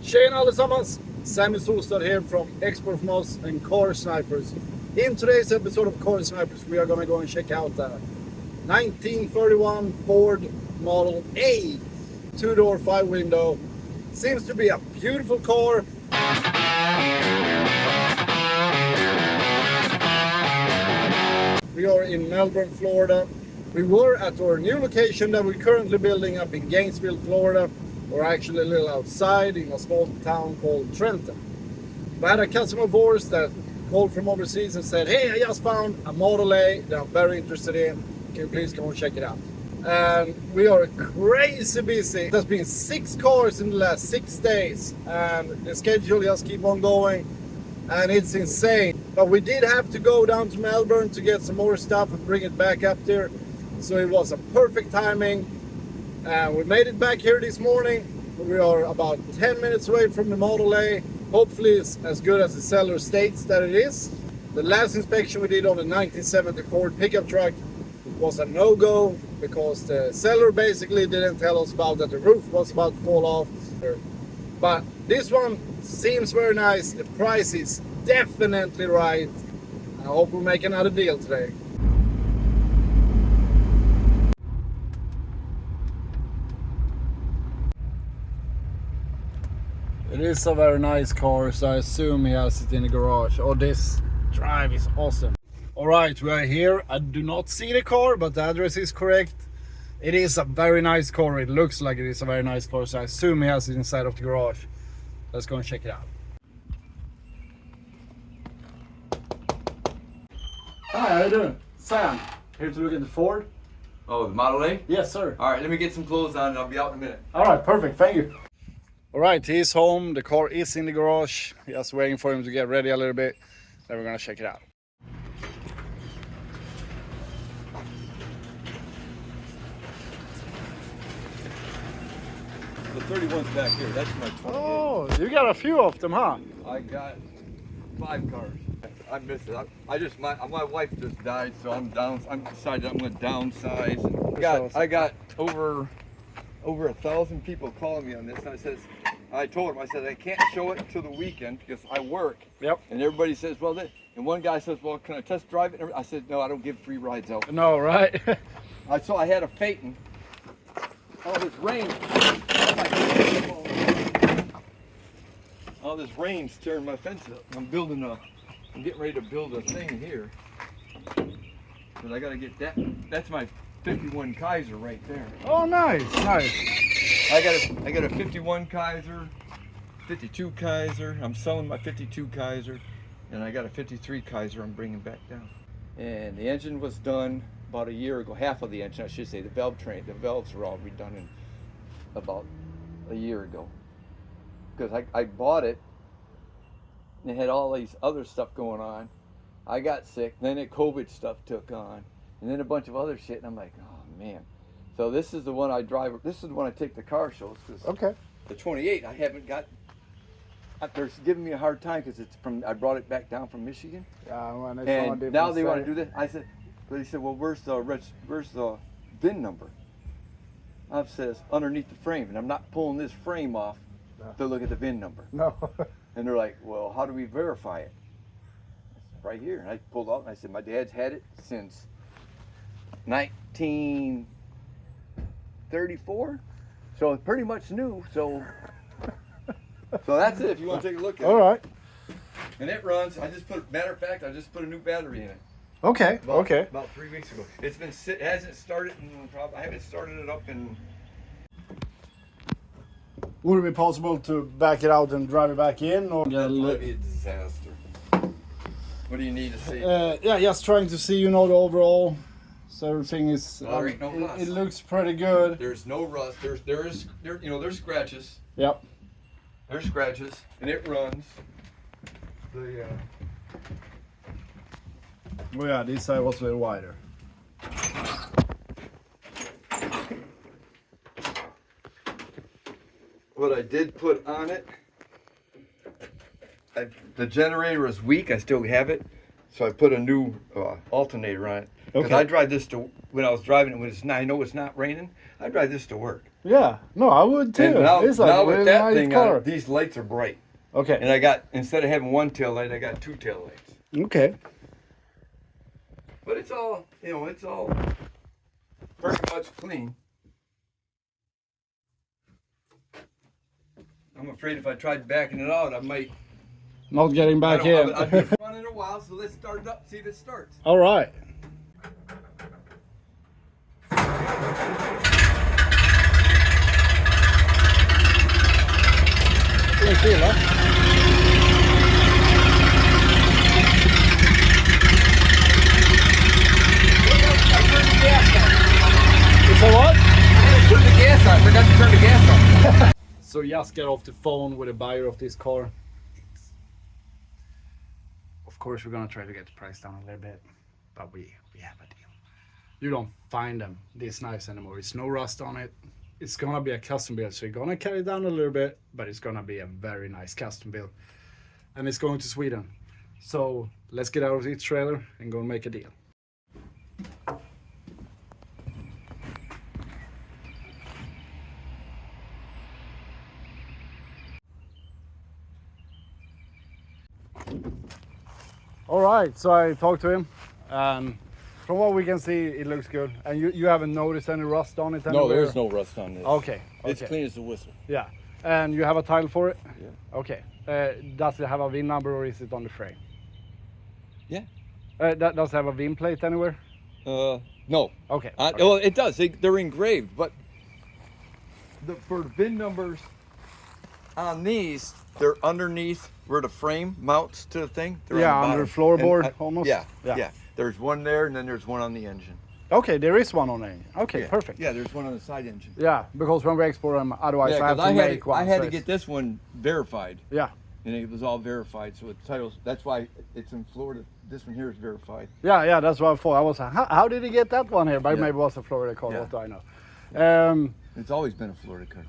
Tjena allesammans! Sammy Solstad here from Ep24 and CarSnipers. In today's episode of CarSnipers we are going to go and check out the 1931 Ford Model A 2-door 5-window. Seems to be a beautiful car. We are in Melbourne, Florida. We were at our new location that we're currently building up in Gainesville, Florida. We're actually a little outside in a small town called Trenton. We had a customer of ours that called from overseas and said, hey, I just found a Model A that I'm very interested in. Can you please come and check it out? And we are crazy busy. There's been 6 cars in the last 6 days and the schedule just keep on going and it's insane. But we did have to go down to Melbourne to get some more stuff and bring it back up there. So it was a perfect timing. And we made it back here this morning. We are about 10 minutes away from the Model A. Hopefully it's as good as the seller states that it is. The last inspection we did on the 1970 Ford pickup truck was a no-go because the seller basically didn't tell us about that the roof was about to fall off. But this one seems very nice. The price is definitely right. I hope we make another deal today. It is a very nice car, so I assume he has it in the garage. Oh, this drive is awesome. Alright, we are here. I do not see the car, but the address is correct. It is a very nice car. It looks like it is a very nice car, so I assume he has it inside of the garage. Let's go and check it out. Hi, how you doing? Sam, here to look at the Ford. Oh, the Model A? Yes, sir. Alright, let me get some clothes on and I'll be out in a minute. Alright, perfect. Thank you. Alright, he's home. The car is in the garage. Just waiting for him to get ready a little bit. Then we're gonna check it out. The 31's back here. That's my 28. Oh, you got a few of them, huh? I got 5 cars. I missed it. My wife just died, so I'm decided I'm going to downsize. I got over 1,000 people calling me on this. And I told them, I said I can't show it until the weekend because I work. Yep. And everybody says, well, and one guy says, well, can I test drive it? I said, no, I don't give free rides out. No, right? I had a Phaeton. All this rain. All this rain's tearing my fence up. I'm getting ready to build a thing here. But I gotta get that. That's my 51 Kaiser right there. Oh, nice, nice. I got a 51 Kaiser, 52 Kaiser. I'm selling my 52 Kaiser, and I got a 53 Kaiser I'm bringing back down. And the engine was done about a year ago. Half of the engine, I should say. The valves were all redone in about a year ago. Because I bought it, and it had all these other stuff going on. I got sick, then the COVID stuff took on, and then a bunch of other shit, and I'm like, oh man. So this is the one I drive, this is the one I take to car shows. Okay. The 28, I haven't got, they're giving me a hard time because I brought it back down from Michigan. And now they want to do this. I said, but he said, well, where's the VIN number? I says, underneath the frame, and I'm not pulling this frame off to look at the VIN number. No. And they're like, well, how do we verify it? Right here. And I pulled out and I said, my dad's had it since 1934. So it's pretty much new. So that's it if you want to take a look at it. All right. And it runs. Matter of fact, I just put a new battery in it. Okay, okay. About 3 weeks ago. It hasn't started I haven't started it up in. Would it be possible to back it out and drive it back in? Or That would be a disaster. What do you need to see? Yeah, just trying to see, the overall. So everything is. Well, there ain't no rust. It looks pretty good. There's no rust. There's scratches. Yep. There's scratches, and it runs. Oh yeah, this side was a little wider. What I did put on it, the generator is weak. I still have it. So I put a new alternator on it. Because Okay. I drive this to, when I was driving it, when it's not, I know it's not raining, I drive this to work. Yeah, no, I would too. And now, It's like now a with really that nice thing car. on it, these lights are bright. Okay. And I got, instead of having one tail light, I got two tail lights. Okay. But it's all, you know, it's all pretty much clean. I'm afraid if I tried backing it out, I might. Not getting back in. I've been running a while, so let's start it up, see if it starts. All right. Ingen fel, va? You said what? Turn the gas on. I forgot to turn the gas on. So just get off the phone with a buyer of this car. Of course, we're gonna try to get the price down a little bit, but we have a deal. You don't find them this nice anymore. It's no rust on it. It's gonna be a custom build, so you're gonna carry it down a little bit, but it's gonna be a very nice custom build, and it's going to Sweden. So let's get out of this trailer and go and make a deal. All right, so I talked to him, and from what we can see, it looks good. And you haven't noticed any rust on it anywhere? No, there's no rust on this. Okay. It's clean as a whistle. Yeah, and you have a title for it? Yeah. Okay. Does it have a VIN number or is it on the frame? Yeah. Does it have a VIN plate anywhere? No. Okay. Well, it does. They're engraved, but for the VIN numbers on these, they're underneath where the frame mounts to the thing. They're Yeah, on the under bottom. floorboard And almost? Yeah, Yeah. yeah. There's one there, and then there's one on the engine. Okay, there is one on it. Okay, Yeah. perfect. Yeah, there's one on the side engine. Yeah, because when we export them, otherwise Yeah, I have 'cause to make one. I had so to get this one verified, Yeah, and it was all verified. So the titles. That's why it's in Florida. This one here is verified. yeah, that's what I thought. I was like, how did he get that one here? But Yeah. maybe it was a Florida car, Yeah. what do I know? It's always been a Florida car.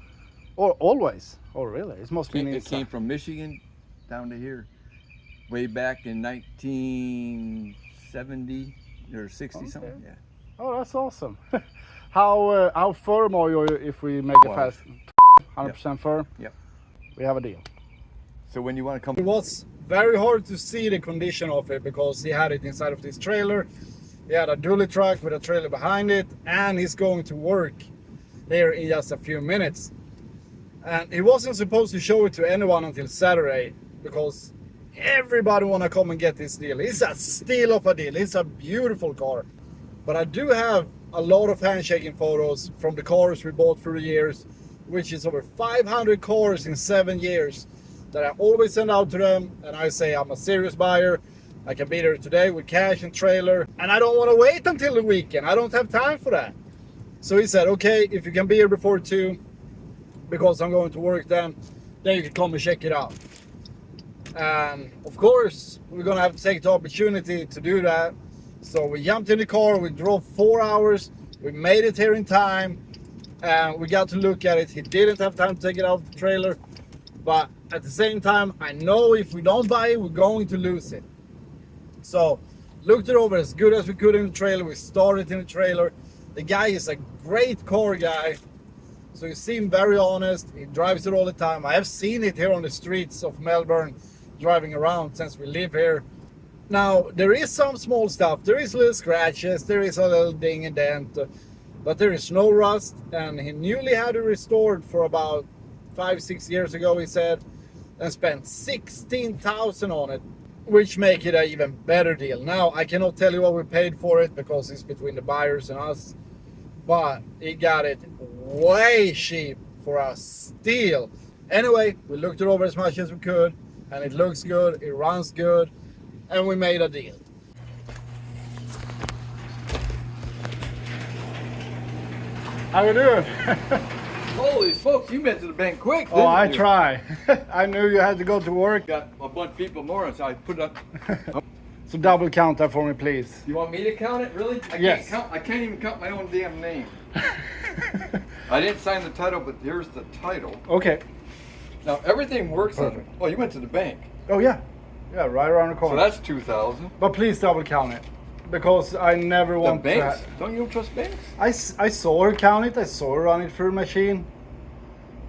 Or always? Oh, really? It must be It came from Michigan down to here, way back in 1970 or 60 something. Okay. Yeah. Oh, that's awesome. How firm are you if we make it 12. fast? 100% firm? Yep. We have a deal. So when you want to come, It was very hard to see the condition of it because he had it inside of this trailer. He had a dually truck with a trailer behind it, and he's going to work here in just a few minutes. And he wasn't supposed to show it to anyone until Saturday because everybody want to come and get this deal. It's a steal of a deal. It's a beautiful car. But I do have a lot of handshaking photos from the cars we bought through the years, which is over 500 cars in 7 years that I always send out to them. And I say, I'm a serious buyer. I can be there today with cash and trailer. And I don't want to wait until the weekend. I don't have time for that. So he said, okay, if you can be here before 2, because I'm going to work then you can come and check it out. And of course, we're gonna have to take the opportunity to do that. So we jumped in the car, we drove 4 hours, we made it here in time, and we got to look at it. He didn't have time to take it out of the trailer, but at the same time, I know if we don't buy it, we're going to lose it. So looked it over as good as we could in the trailer. We started in the trailer. The guy is a great car guy. So he seemed very honest. He drives it all the time. I have seen it here on the streets of Melbourne, driving around since we live here. Now, there is some small stuff. There is little scratches. There is a little ding and dent. But there is no rust. And he newly had it restored for about 5-6 years ago, he said. And spent $16,000 on it, which make it an even better deal. Now, I cannot tell you what we paid for it because it's between the buyers and us. But he got it way cheap for a steal. Anyway, we looked it over as much as we could, and it looks good, it runs good, and we made a deal. How you doing? holy smokes, you went to the bank quick. Oh, I you? try. I knew you had to go to work. Got a bunch of people more, so I put up. So double count that for me, please. You want me to count it, really? Yes. I can't even count my own damn name. I didn't sign the title, but here's the title. Okay. Now everything works. Perfect. Oh, you went to the bank. Oh yeah. Yeah, right around the So corner. that's 2,000. But please double count it, because I never The want banks? to. Don't you trust banks? I saw her count it. I saw her run it through a machine.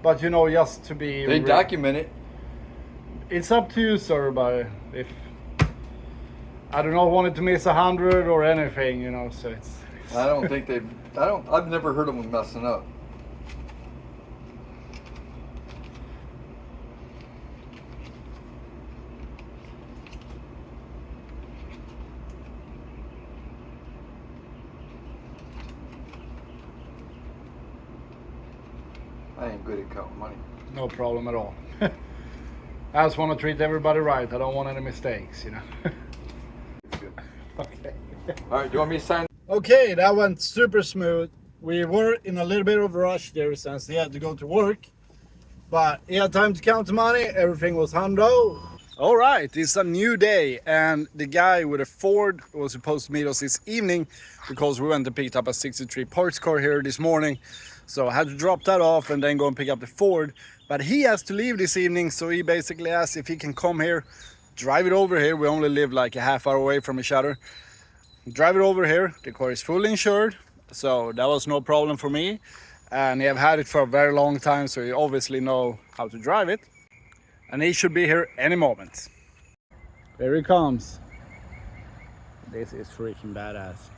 But you know, just to be. They document it. It's up to you, sir. But if I do not want it to miss 100 or anything, you know, so it's. I don't think they've. I've never heard of them messing up. I ain't good at counting money. No problem at all. I just want to treat everybody right. I don't want any mistakes, you know. Okay. All right, do you want me to sign? Okay, that went super smooth. We were in a little bit of a rush there since he had to go to work. But he had time to count the money. Everything was hundo. All right, it's a new day. And the guy with a Ford was supposed to meet us this evening because we went and picked up a 63 parts car here this morning. So I had to drop that off and then go and pick up the Ford. But he has to leave this evening, so he basically asked if he can come here, drive it over here. We only live like a half hour away from each other. Drive it over here. The car is fully insured, so that was no problem for me. And he have had it for a very long time, so he obviously know how to drive it. And he should be here any moment. There he comes. This is freaking badass.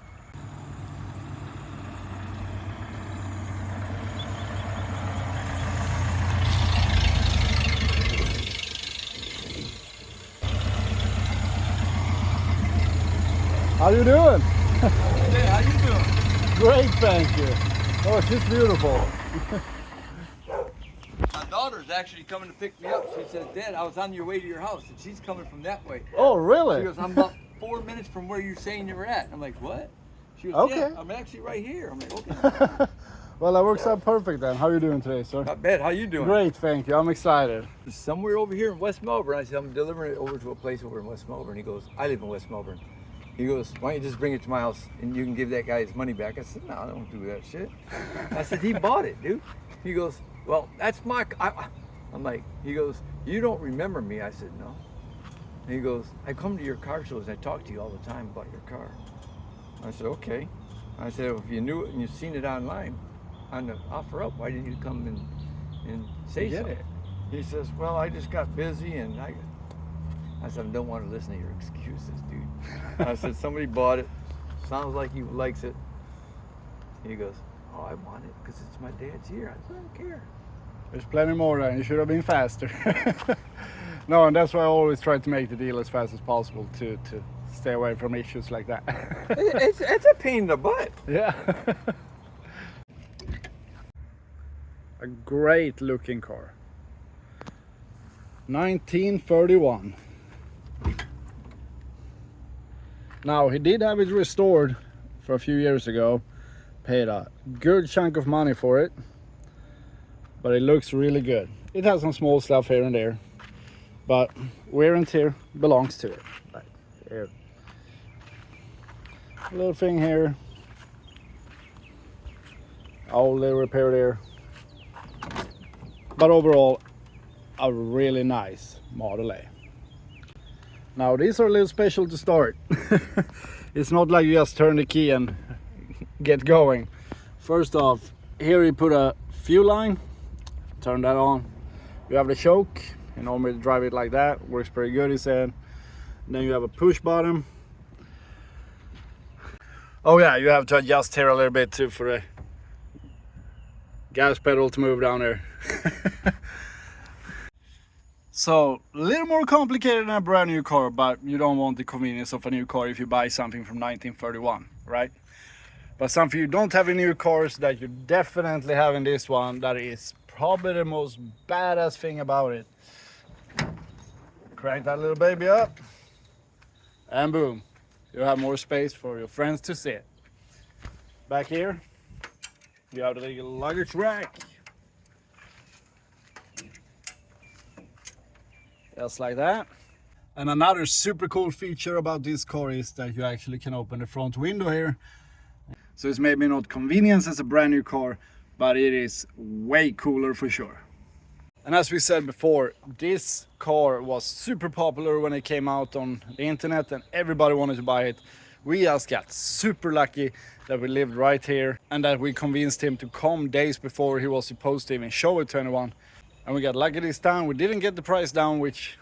How you doing? Hey, how you doing? Great, thank you. Oh, she's beautiful. My daughter's actually coming to pick me up. She says, Dad, I was on your way to your house, and she's coming from that way. Oh, She really? goes, I'm about 4 minutes from where you're saying you were at. I'm like, what? She goes, Okay. yeah, I'm actually right here. I'm like, okay. Well, that works out perfect then. How are you doing today, sir? Not bad. How you doing? Great, thank you. I'm excited. Somewhere over here in West Melbourne. I said, I'm delivering it over to a place over in West Melbourne. He goes, I live in West Melbourne. He goes, why don't you just bring it to my house and you can give that guy his money back? I said, no, I don't do that shit. I said, he bought it, dude. He goes, well, that's my... I'm like, he goes, you don't remember me? I said, no. And he goes, I come to your car shows and I talk to you all the time about your car. I said, okay. I said, if you knew it and you've seen it online on the offer up, why didn't you come and say so? He says, well, I just got busy and I said, I don't want to listen to your excuses, dude. I said, somebody bought it. Sounds like he likes it. He goes, oh, I want it because it's my dad's year. I said, I don't care. There's plenty more then. You should have been faster. No, and that's why I always try to make the deal as fast as possible to stay away from issues like that. It's a pain in the butt. Yeah. A great looking car. 1931. Now, he did have it restored for a few years ago. Paid a good chunk of money for it. But it looks really good. It has some small stuff here and there. But wear and tear belongs to it. Right here. A little thing here. All little repair there. But overall, a really nice Model A. Now these are a little special to start. It's not like you just turn the key and get going. First off, here you put a fuel line. Turn that on. You have the choke. You normally drive it like that. Works pretty good, he said. And then you have a push button. Oh yeah, you have to adjust here a little bit too for the gas pedal to move down there. So, a little more complicated than a brand new car, but you don't want the convenience of a new car if you buy something from 1931, right? But something you don't have in new cars that you definitely have in this one, that is probably the most badass thing about it. Crank that little baby up, and boom, you have more space for your friends to sit. Back here, you have the little luggage rack. Just like that. And another super cool feature about this car is that you actually can open the front window here. So it's maybe not convenience as a brand new car, but it is way cooler for sure. And as we said before, this car was super popular when it came out on the internet and everybody wanted to buy it. We just got super lucky that we lived right here and that we convinced him to come days before he was supposed to even show it to anyone. And we got lucky this time. We didn't get the price down, which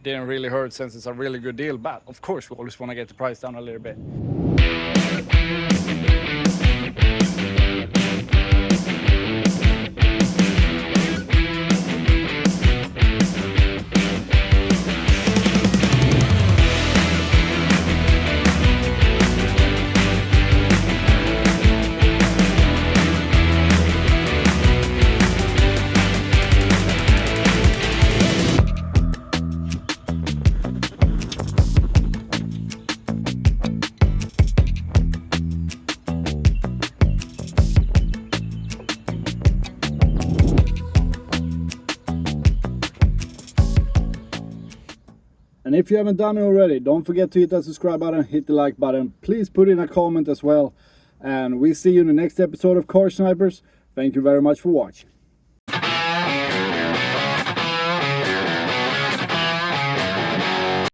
didn't really hurt since it's a really good deal. But of course, we always want to get the price down a little bit. And if you haven't done it already, don't forget to hit that subscribe button, hit the like button. Please put in a comment as well. And we see you in the next episode of CarSnipers. Thank you very much for watching.